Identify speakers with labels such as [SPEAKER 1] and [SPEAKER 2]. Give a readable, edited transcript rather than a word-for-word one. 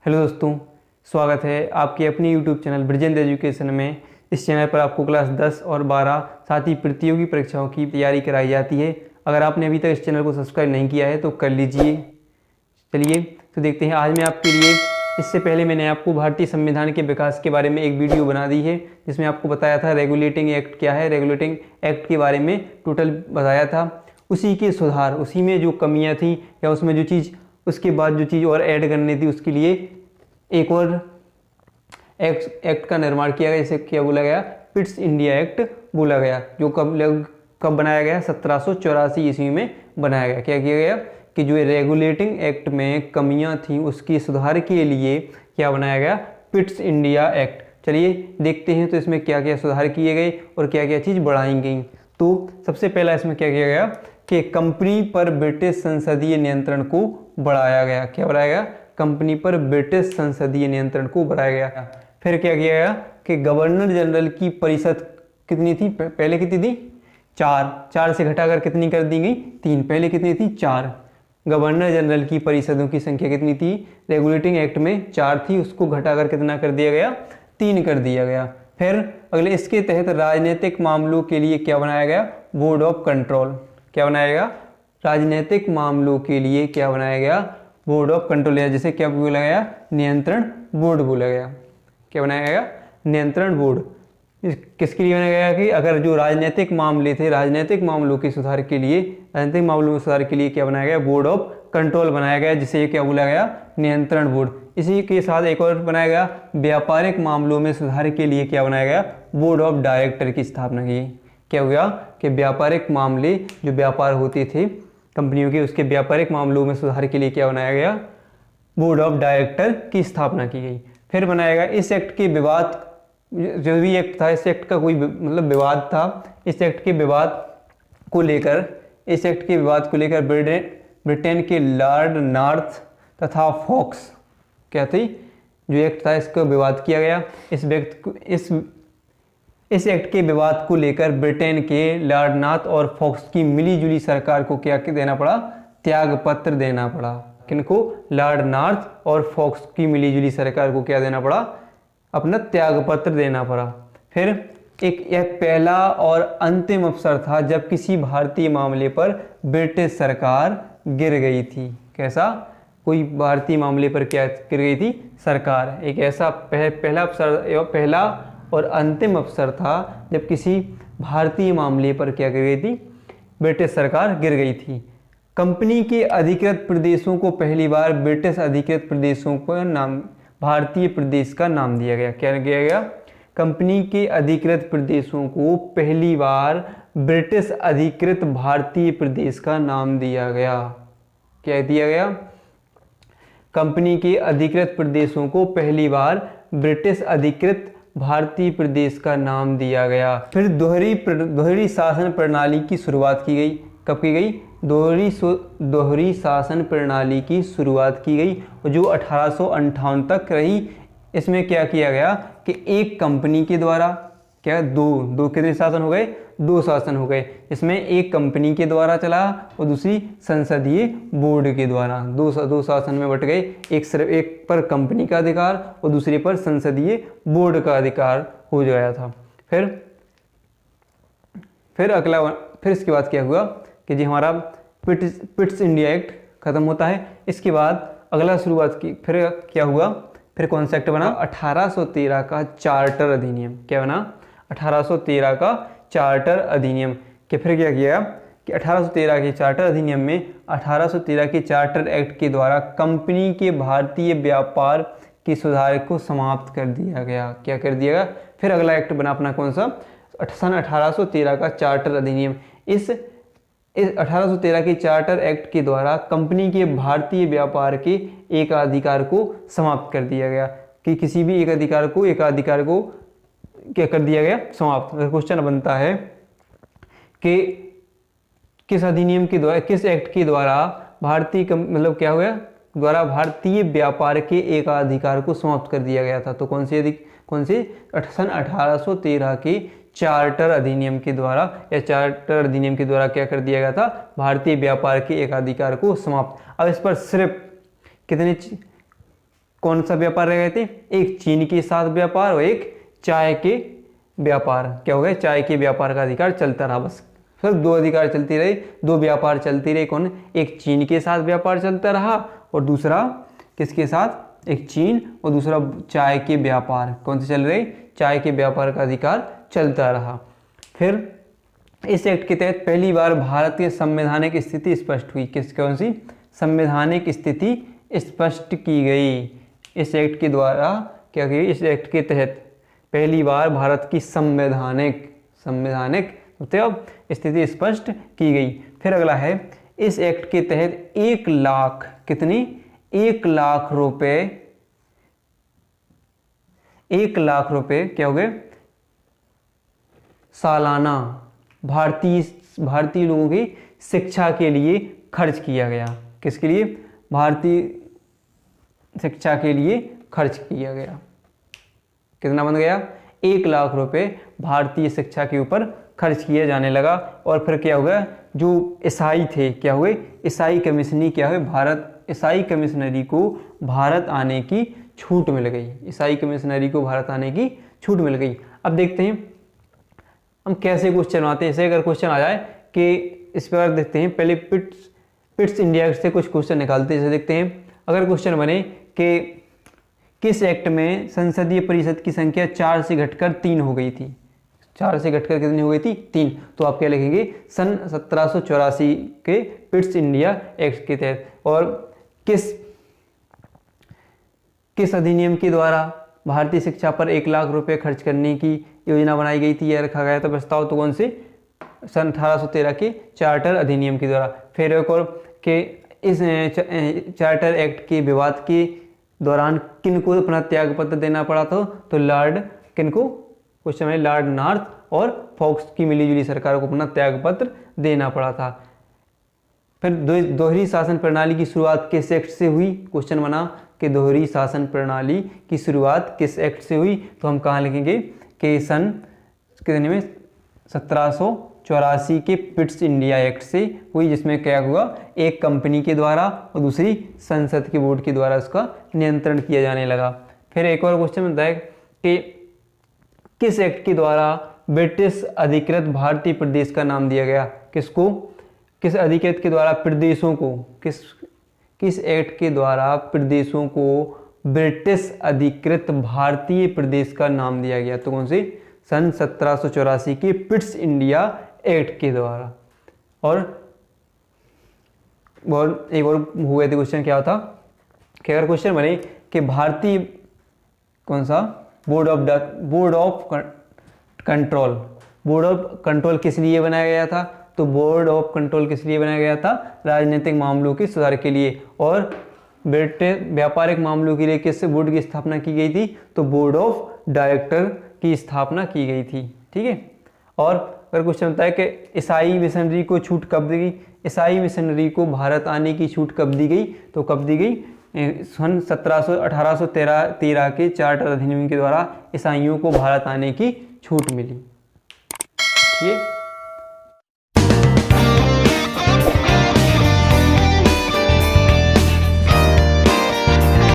[SPEAKER 1] Hello दोस्तों, स्वागत है आपके अपनी यूट्यूब चैनल ब्रिजेंद्र एजुकेशन में। इस चैनल पर आपको क्लास 10 और 12 साथ ही प्रतियोगी परीक्षाओं की तैयारी कराई जाती है। अगर आपने अभी तक इस चैनल को सब्सक्राइब नहीं किया है तो कर लीजिए। चलिए तो देखते हैं आज मैं आपके लिए। इससे पहले मैंने आपको भारतीय संविधान के विकास के बारे में एक वीडियो बना दी है जिसमें आपको बताया था रेगुलेटिंग एक्ट क्या है, रेगुलेटिंग एक्ट के बारे में टोटल बताया था। उसी के सुधार, उसी में जो कमियाँ थी या उसमें जो चीज़ उसके बाद जो चीज़ और ऐड करनी थी उसके लिए एक और एक्ट का निर्माण किया गया। इसे क्या बोला गया? पिट्स इंडिया एक्ट बोला गया, जो कब बनाया गया? 1784 ईस्वी में बनाया गया। क्या किया गया कि जो रेगुलेटिंग एक्ट में कमियां थी उसकी सुधार के लिए क्या बनाया गया? Pitt's India act. चलिए देखते हैं तो इसमें क्या क्या सुधार किए गए और क्या क्या चीज़ बढ़ाई गई। तो सबसे पहला इसमें क्या किया गया कि कंपनी पर ब्रिटिश संसदीय नियंत्रण को बढ़ाया गया। क्या बढ़ाया गया? कंपनी पर ब्रिटिश संसदीय नियंत्रण को बढ़ाया गया। फिर क्या किया गया कि गवर्नर जनरल की परिषद कितनी थी? पहले कितनी थी? 4 से घटाकर कितनी कर दी गई? 3। पहले कितनी थी? 4। गवर्नर जनरल की परिषदों की संख्या कितनी थी? रेगुलेटिंग एक्ट में 4 थी, उसको घटाकर कितना कर दिया गया? 3 कर दिया गया। फिर अगले इसके तहत राजनीतिक मामलों के लिए क्या बनाया गया? Board of control. क्या बनाया गया? राजनीतिक मामलों के लिए क्या बनाया गया? बोर्ड ऑफ कंट्रोल, या जिसे क्या बोला गया? नियंत्रण बोर्ड बोला गया। क्या बनाया गया? नियंत्रण बोर्ड। किसके लिए बनाया गया कि अगर जो राजनीतिक मामले थे, राजनीतिक मामलों के सुधार के लिए, राजनीतिक मामलों में सुधार के लिए क्या बनाया गया? बोर्ड ऑफ कंट्रोल बनाया गया, जिसे क्या बोला गया? नियंत्रण बोर्ड। इसी के साथ एक और बनाया गया, व्यापारिक मामलों में सुधार के लिए क्या बनाया गया? बोर्ड ऑफ डायरेक्टर की स्थापना की। क्या हो गया कि व्यापारिक मामले, जो व्यापार होते थे कंपनियों के, उसके व्यापारिक मामलों में सुधार के लिए क्या बनाया गया? बोर्ड ऑफ डायरेक्टर की स्थापना की गई। फिर बनाया गया इस एक्ट के विवाद, जो भी एक्ट था, इस एक्ट का कोई मतलब विवाद था, इस एक्ट के विवाद को लेकर, इस एक्ट के विवाद को लेकर ब्रिटेन के लॉर्ड नॉर्थ तथा फॉक्स क्या थी, जो एक्ट था इसका विवाद किया गया। इस एक्ट के विवाद को लेकर ब्रिटेन के लॉर्ड नॉर्थ और फॉक्स की मिलीजुली सरकार को क्या देना पड़ा? त्यागपत्र देना पड़ा। किनको? लॉर्ड नॉर्थ और फॉक्स की मिलीजुली सरकार को क्या देना पड़ा? अपना त्यागपत्र देना पड़ा। फिर यह पहला और अंतिम अवसर था जब किसी भारतीय मामले पर ब्रिटिश सरकार गिर गई थी। कैसा? कोई भारतीय मामले पर क्या गिर गई थी? सरकार। एक ऐसा पहला अवसर, पहला और अंतिम अवसर था जब किसी भारतीय मामले पर क्या गिर गई थी? ब्रिटिश सरकार गिर गई थी। कंपनी के अधिकृत प्रदेशों को पहली बार ब्रिटिश अधिकृत प्रदेशों को नाम, भारतीय प्रदेश का नाम दिया गया। क्या किया गया? कंपनी के अधिकृत प्रदेशों को पहली बार ब्रिटिश अधिकृत भारतीय प्रदेश का नाम दिया गया। क्या दिया गया? कंपनी के अधिकृत प्रदेशों को पहली बार ब्रिटिश अधिकृत भारतीय प्रदेश का नाम दिया गया। फिर दोहरी शासन प्रणाली की शुरुआत की गई। कब की गई? दोहरी शासन प्रणाली की शुरुआत की गई, जो 1858 तक रही। इसमें क्या किया गया कि एक कंपनी के द्वारा क्या दो कितने शासन हो गए? 2 शासन हो गए। इसमें एक कंपनी के द्वारा चला और दूसरी संसदीय बोर्ड के द्वारा। दो शासन में बट गए। एक सिर्फ एक पर कंपनी का अधिकार और दूसरे पर संसदीय बोर्ड का अधिकार हो गया था। फिर इसके बाद क्या हुआ कि जी हमारा पिट्स इंडिया एक्ट खत्म होता है। इसके बाद अगला शुरुआत की, फिर क्या हुआ? फिर कौन सा एक्ट बना? 1813 का चार्टर अधिनियम। क्या बना? 1813 का चार्टर अधिनियम। के फिर क्या किया कि 1813 के चार्टर अधिनियम में 1813 के चार्टर एक्ट के द्वारा कंपनी के भारतीय व्यापार के सुधार को समाप्त कर दिया गया। क्या कर दिया गया? फिर अगला एक्ट बना अपना कौन सा? सन 1813 का चार्टर अधिनियम। इस 1813 के चार्टर एक्ट के द्वारा कंपनी के भारतीय व्यापार के एकाधिकार को समाप्त कर दिया गया। कि किसी भी एकाधिकार को क्या कर दिया गया? समाप्त। अगर क्वेश्चन बनता है कि किस अधिनियम के द्वारा, किस एक्ट के द्वारा भारतीय मतलब क्या हो गया? द्वारा भारतीय व्यापार के एकाधिकार को समाप्त कर दिया गया था। तो कौन से सन 1813 के चार्टर अधिनियम के द्वारा, या चार्टर अधिनियम के द्वारा क्या कर दिया गया था? भारतीय व्यापार के एकाधिकार को समाप्त। अब इस पर सिर्फ कितने कौन सा व्यापार रह गए थे? एक चीन के साथ व्यापार और एक चाय के व्यापार। क्या हो गया? चाय के व्यापार का अधिकार चलता रहा। बस सिर्फ दो अधिकार चलती रहे, दो व्यापार चलती रहे। कौन? एक चीन के साथ व्यापार चलता रहा और दूसरा किसके साथ? एक चीन और दूसरा चाय के व्यापार। कौन से चल रहे? चाय के व्यापार का अधिकार चलता रहा। फिर इस एक्ट के तहत पहली बार भारत की संवैधानिक स्थिति स्पष्ट हुई। कौन सी? संवैधानिक स्थिति स्पष्ट की गई इस एक्ट के द्वारा। क्या की? इस एक्ट के तहत पहली बार भारत की संवैधानिक मतलब स्थिति स्पष्ट की गई। फिर अगला है, इस एक्ट के तहत 1 लाख कितनी? 1 लाख रुपए, 1 लाख रुपए क्या हो गए? सालाना भारतीय लोगों की शिक्षा के लिए खर्च किया गया। किसके लिए? भारतीय शिक्षा के लिए खर्च किया गया। कितना बन गया? 1 लाख रुपए भारतीय शिक्षा के ऊपर खर्च किया जाने लगा। और फिर क्या हुआ? जो ईसाई थे क्या हुए? ईसाई कमीशनरी क्या हुए? ईसाई कमिश्नरी को भारत आने की छूट मिल गई। ईसाई कमिश्नरी को भारत आने की छूट मिल गई। अब देखते हैं हम कैसे क्वेश्चन आते हैं। ऐसे अगर क्वेश्चन आ जाए कि इस प्रकार देखते हैं, पहले पिट्स इंडिया से कुछ क्वेश्चन निकालते हैं। जैसे देखते हैं, अगर क्वेश्चन बने कि किस एक्ट में संसदीय परिषद की संख्या 4 से घटकर 3 हो गई थी? 4 से घटकर कितनी हो गई थी? 3। तो आप क्या लिखेंगे? सन 1784 के पिट्स इंडिया एक्ट के तहत। और किस अधिनियम के द्वारा भारतीय शिक्षा पर 1 लाख रुपए खर्च करने की योजना बनाई गई थी या रखा गया था प्रस्ताव? तो कौन से? सन 1813 के चार्टर अधिनियम के द्वारा। फिर एक और कि इस चार्टर एक्ट के विवाद के दौरान किन को अपना त्याग पत्र देना पड़ा था? तो लॉर्ड किन को? क्वेश्चन में लॉर्ड नॉर्थ और फॉक्स की मिलीजुली सरकार को अपना त्याग पत्र देना पड़ा था। फिर दोहरी शासन प्रणाली की शुरुआत किस एक्ट से हुई? क्वेश्चन बना कि दोहरी शासन प्रणाली की शुरुआत किस एक्ट से हुई? तो हम कहाँ लिखेंगे कि सन कितने में? 1784 के पिट्स इंडिया एक्ट से हुई, जिसमें क्या हुआ? एक कंपनी के द्वारा और दूसरी संसद के बोर्ड के द्वारा उसका नियंत्रण किया जाने लगा। फिर एक और क्वेश्चन बनता है कि किस एक्ट के द्वारा ब्रिटिश अधिकृत भारतीय प्रदेश का नाम दिया गया? किसको? किस अधिकृत के द्वारा प्रदेशों को? किस एक्ट के द्वारा प्रदेशों को ब्रिटिश अधिकृत भारतीय प्रदेश का नाम दिया गया? तो कौन से? सन 1784 के पिट्स इंडिया एक्ट के द्वारा। और एक और हुए थे क्वेश्चन, क्या था कि अगर क्वेश्चन बने कि भारतीय कौन सा बोर्ड ऑफ कंट्रोल किस लिए बनाया गया था? तो बोर्ड ऑफ कंट्रोल किस लिए बनाया गया था? राजनीतिक मामलों के सुधार के लिए। और व्यापारिक मामलों के लिए किस बोर्ड की स्थापना की गई थी? तो बोर्ड ऑफ डायरेक्टर की स्थापना की गई थी। ठीक है। और अगर क्वेश्चन होता है कि ईसाई मिशनरी को छूट कब दी गई? ईसाई मिशनरी को भारत आने की छूट कब दी गई? तो कब दी गई? सन 1813 के चार्टर अधिनियम के द्वारा ईसाइयों को भारत आने की छूट मिली। ठीक है।